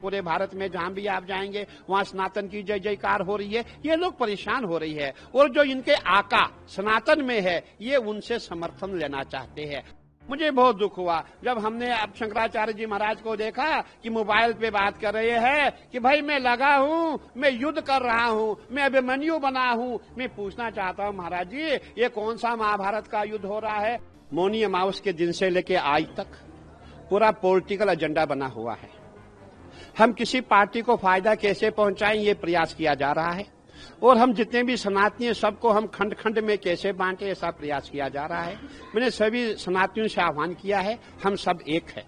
पूरे भारत में जहां भी आप जाएंगे वहां सनातन की जय जयकार हो रही है। ये लोग परेशान हो रही है और जो इनके आका सनातन में है ये उनसे समर्थन लेना चाहते हैं। मुझे बहुत दुख हुआ जब हमने अब शंकराचार्य जी महाराज को देखा कि मोबाइल पे बात कर रहे हैं कि भाई मैं लगा हूं, मैं युद्ध कर रहा हूं, मैं अभिमन्यु बना हूं। मैं पूछना चाहता हूं महाराज जी ये कौन सा महाभारत का युद्ध हो रहा है? मौनी अमावस के दिन से लेके आज तक पूरा पॉलिटिकल एजेंडा बना हुआ है। हम किसी पार्टी को फायदा कैसे पहुंचाएं ये प्रयास किया जा रहा है और हम जितने भी सनातनी हैं सबको हम खंड खंड में कैसे बांटे ऐसा प्रयास किया जा रहा है। मैंने सभी सनातनियों से आह्वान किया है, हम सब एक है।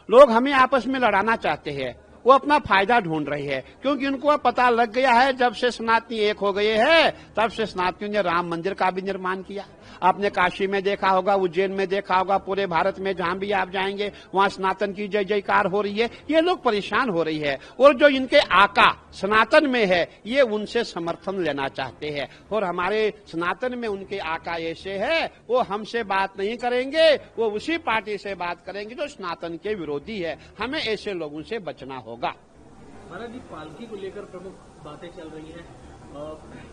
लोग हमें आपस में लड़ाना चाहते हैं, वो अपना फायदा ढूंढ रही है क्योंकि उनको पता लग गया है जब से सनातनी एक हो गए हैं तब से सनातनियों ने राम मंदिर का भी निर्माण किया। आपने काशी में देखा होगा, उज्जैन में देखा होगा, पूरे भारत में जहां भी आप जाएंगे वहां सनातन की जय जयकार हो रही है। ये लोग परेशान हो रही है और जो इनके आका सनातन में है ये उनसे समर्थन लेना चाहते हैं और हमारे सनातन में उनके आका ऐसे है वो हमसे बात नहीं करेंगे, वो उसी पार्टी से बात करेंगे जो सनातन के विरोधी है। हमें ऐसे लोगों से बचना होगा। महाराज जी पालकी को लेकर प्रमुख बातें चल रही हैं।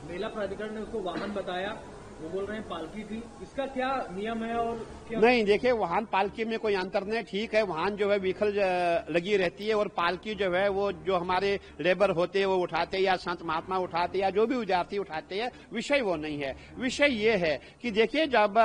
मेला प्राधिकरण ने उसको वाहन बताया, वो बोल रहे हैं पालकी थी। इसका क्या नियम है और क्या? नहीं देखिए, वाहन पालकी में कोई अंतर नहीं। ठीक है, वाहन जो है व्हीकल लगी रहती है और पालकी जो है वो जो हमारे लेबर होते हैं वो उठाते हैं या संत महात्मा उठाते हैं या जो भी विद्यार्थी उठाते हैं, विषय वो नहीं है। विषय ये है कि देखिए जब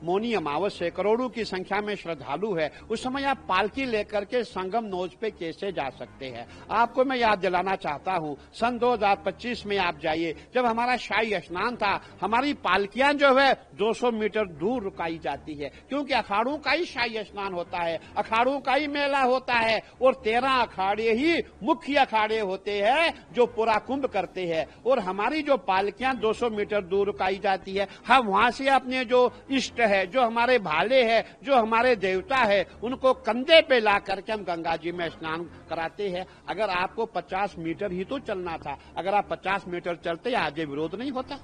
मौनी अमावस है, करोड़ों की संख्या में श्रद्धालु है, उस समय आप पालकी लेकर के संगम नोज पे कैसे जा सकते हैं? आपको मैं याद दिलाना चाहता हूँ सन 2025 में आप जाइए, जब हमारा शाही स्नान था, हमारी पालकियां जो है 200 मीटर दूर रुकाई जाती है क्योंकि अखाड़ों का ही शाही स्नान होता है, अखाड़ों का ही मेला होता है और 13 अखाड़े ही मुख्य अखाड़े होते हैं जो पूरा कुंभ करते हैं और हमारी जो पालकियां 200 मीटर दूर रुकाई जाती है। हम वहां से अपने जो इष्ट है, जो हमारे भाले है, जो हमारे देवता है, उनको कंधे पे ला करके हम गंगा जी में स्नान कराते हैं। अगर आपको 50 मीटर ही तो चलना था, अगर आप 50 मीटर चलते आज ये विरोध नहीं होता।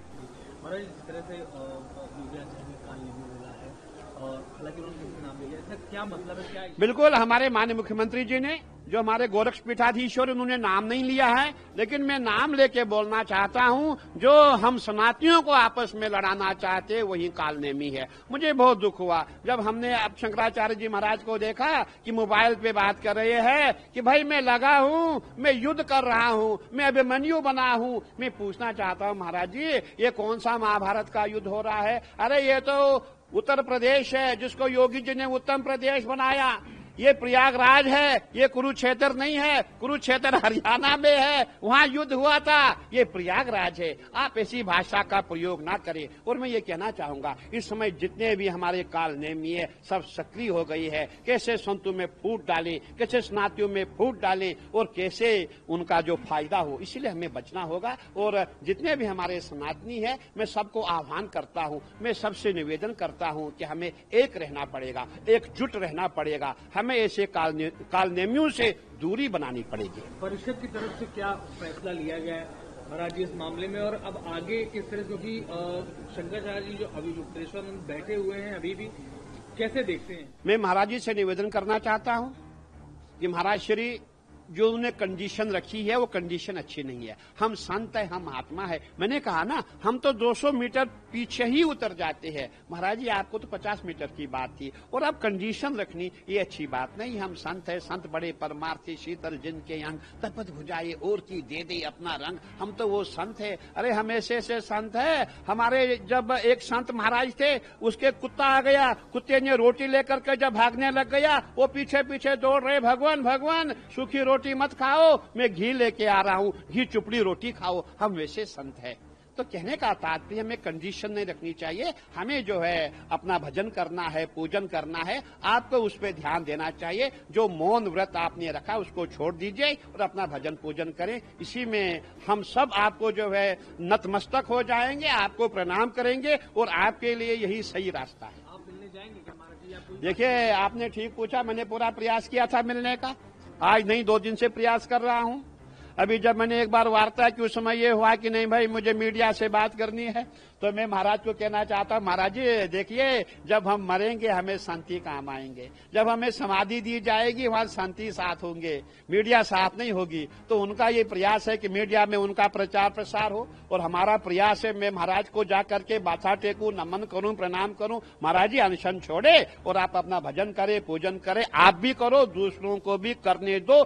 महाराज जिस तरह से मीडिया काल नहीं मिला है और हालांकि उन्होंने नाम लिया, इसका क्या मतलब है? क्या बिल्कुल, हमारे माननीय मुख्यमंत्री जी ने जो हमारे गोरक्ष पीठाधीश्वर उन्होंने नाम नहीं लिया है, लेकिन मैं नाम लेके बोलना चाहता हूं जो हम सनातनियों को आपस में लड़ाना चाहते वही कालनेमी है। मुझे बहुत दुख हुआ जब हमने अब शंकराचार्य जी महाराज को देखा कि मोबाइल पे बात कर रहे हैं कि भाई मैं लगा हूं, मैं युद्ध कर रहा हूं, मैं अभिमन्यु बना हूं। मैं पूछना चाहता हूं महाराज जी ये कौन सा महाभारत का युद्ध हो रहा है? अरे ये तो उत्तर प्रदेश है जिसको योगी जी ने उत्तम प्रदेश बनाया। ये प्रयागराज है, ये कुरुक्षेत्र नहीं है। कुरुक्षेत्र हरियाणा में है, वहां युद्ध हुआ था। ये प्रयागराज है। आप ऐसी भाषा का प्रयोग ना करें। और मैं ये कहना चाहूंगा इस समय जितने भी हमारे काल नेमी है सब सक्रिय हो गई है। कैसे संतों में फूट डाले, कैसे स्नातियों में फूट डाले और कैसे उनका जो फायदा हो, इसीलिए हमें बचना होगा। और जितने भी हमारे सनातनी है मैं सबको आह्वान करता हूं, मैं सबसे निवेदन करता हूं कि हमें एक रहना पड़ेगा, एकजुट रहना पड़ेगा। हमें ऐसे कालनेमियों से दूरी बनानी पड़ेगी। परिषद की तरफ से क्या फैसला लिया गया है महाराज जी इस मामले में और अब आगे किस तरह, क्योंकि शंकराचार्य जी जो अभी गुप्तेश्वर में बैठे हुए हैं अभी भी, कैसे देखते हैं? मैं महाराज जी से निवेदन करना चाहता हूं कि महाराज श्री जो उन्होंने कंडीशन रखी है वो कंडीशन अच्छी नहीं है। हम संत है, हम आत्मा है। मैंने कहा ना हम तो 200 मीटर पीछे ही उतर जाते हैं। महाराज जी आपको तो 50 मीटर की बात थी और अब कंडीशन रखनी ये अच्छी बात नहीं। हम संत है, संत बड़े परमार्थी शीतल जिनके अंग, तपत भुजाए और की दे दे अपना रंग। हम तो वो संत है। अरे हम ऐसे संत है। हमारे जब एक संत महाराज थे, उसके कुत्ता आ गया, कुत्ते ने रोटी लेकर के जब भागने लग गया, वो पीछे पीछे दौड़ रहे, भगवान भगवान सूखी रोटी मत खाओ, मैं घी लेके आ रहा हूं, घी चुपड़ी रोटी खाओ। हम वैसे संत है। तो कहने का तात्पर्य हमें कंडीशन नहीं रखनी चाहिए। हमें जो है अपना भजन करना है, पूजन करना है, आपको उस पर ध्यान देना चाहिए। जो मौन व्रत आपने रखा उसको छोड़ दीजिए और अपना भजन पूजन करें। इसी में हम सब आपको जो है नतमस्तक हो जाएंगे, आपको प्रणाम करेंगे और आपके लिए यही सही रास्ता है। आप मिलने जाएंगे क्या महाराज जी? देखिए आपने ठीक पूछा, मैंने पूरा प्रयास किया था मिलने का। आज नहीं 2 दिन से प्रयास कर रहा हूं। अभी जब मैंने एक बार वार्ता की उस समय ये हुआ कि नहीं भाई मुझे मीडिया से बात करनी है, तो मैं महाराज को कहना चाहता हूं, महाराज जी देखिए, जब हम मरेंगे हमें शांति काम आएंगे, जब हमें समाधि दी जाएगी वहां शांति साथ होंगे, मीडिया साथ नहीं होगी। तो उनका ये प्रयास है कि मीडिया में उनका प्रचार प्रसार हो, और हमारा प्रयास है मैं महाराज को जाकर के माथा टेकूं, नमन करूं, प्रणाम करूं, महाराज जी अनशन छोड़े और आप अपना भजन करें, पूजन करें, आप भी करो, दूसरों को भी करने दो,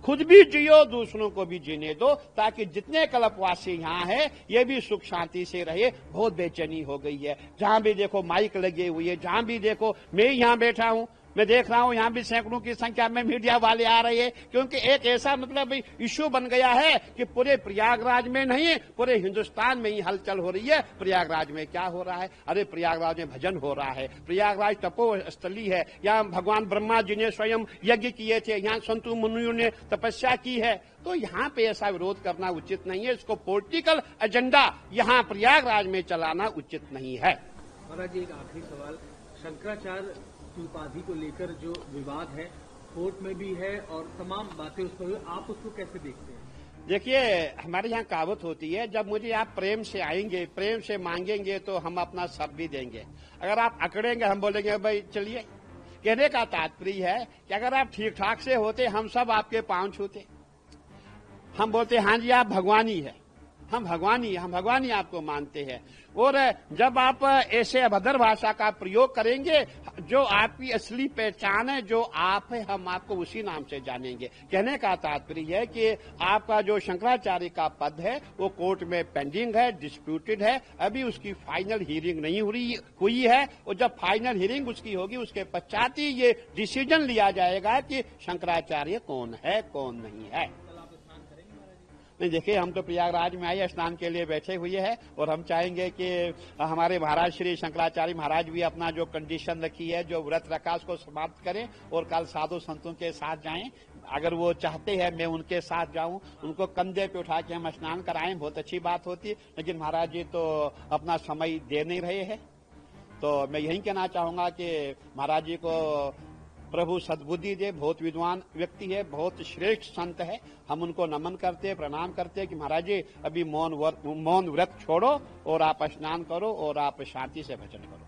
खुद भी जियो, दूसरों को भी जीने दो, ताकि जितने कल्पवासी यहाँ है ये भी सुख शांति से रहे। बहुत बेचैनी हो गई है, जहां भी देखो माइक लगे हुई है, जहां भी देखो, मैं यहाँ बैठा हूं, मैं देख रहा हूं यहाँ भी सैकड़ों की संख्या में मीडिया वाले आ रहे हैं, क्योंकि एक ऐसा मतलब इश्यू बन गया है कि पूरे प्रयागराज में नहीं पूरे हिंदुस्तान में ही हलचल हो रही है। प्रयागराज में क्या हो रहा है? अरे प्रयागराज में भजन हो रहा है, प्रयागराज तपोस्थली है, यहाँ भगवान ब्रह्मा जी ने स्वयं यज्ञ किए थे, यहाँ संतु मुनियों ने तपस्या की है। तो यहाँ पे ऐसा विरोध करना उचित नहीं है, इसको पॉलिटिकल एजेंडा यहाँ प्रयागराज में चलाना उचित नहीं है। महाराज जी एक आखिरी सवाल, शंकराचार्य की उपाधि को लेकर जो विवाद है कोर्ट में भी है और तमाम बातें उस पर, आप उसको कैसे देखते हैं? देखिए, हमारे यहाँ कहावत होती है, जब मुझे आप प्रेम से आएंगे, प्रेम से मांगेंगे तो हम अपना सब भी देंगे, अगर आप अकड़ेंगे हम बोलेंगे भाई चलिए। कहने का तात्पर्य है कि अगर आप ठीक ठाक से होते हम सब आपके पांव छूते, हम बोलते हाँ जी आप भगवानी है, हम भगवानी आपको मानते हैं। और जब आप ऐसे अभद्र भाषा का प्रयोग करेंगे, जो आपकी असली पहचान है, जो आप है, हम आपको उसी नाम से जानेंगे। कहने का तात्पर्य है कि आपका जो शंकराचार्य का पद है वो कोर्ट में पेंडिंग है, डिस्प्यूटेड है, अभी उसकी फाइनल हियरिंग नहीं हुई है, और जब फाइनल हियरिंग उसकी होगी उसके पश्चात ही ये डिसीजन लिया जाएगा कि शंकराचार्य कौन है कौन नहीं है। नहीं देखिए, हम तो प्रयागराज में आए स्नान के लिए बैठे हुए हैं, और हम चाहेंगे कि हमारे महाराज श्री शंकराचार्य महाराज भी अपना जो कंडीशन रखी है, जो व्रत रखा उसको समाप्त करें और कल साधु संतों के साथ जाएं। अगर वो चाहते हैं मैं उनके साथ जाऊं, उनको कंधे पे उठा के हम स्नान कराएं, बहुत अच्छी बात होती। लेकिन महाराज जी तो अपना समय दे नहीं रहे हैं, तो मैं यही कहना चाहूंगा कि महाराज जी को प्रभु सद्बुद्धि दे, बहुत विद्वान व्यक्ति है, बहुत श्रेष्ठ संत है, हम उनको नमन करते प्रणाम करते कि महाराज जी अभी मौन व्रत छोड़ो और आप स्नान करो और आप शांति से भजन करो।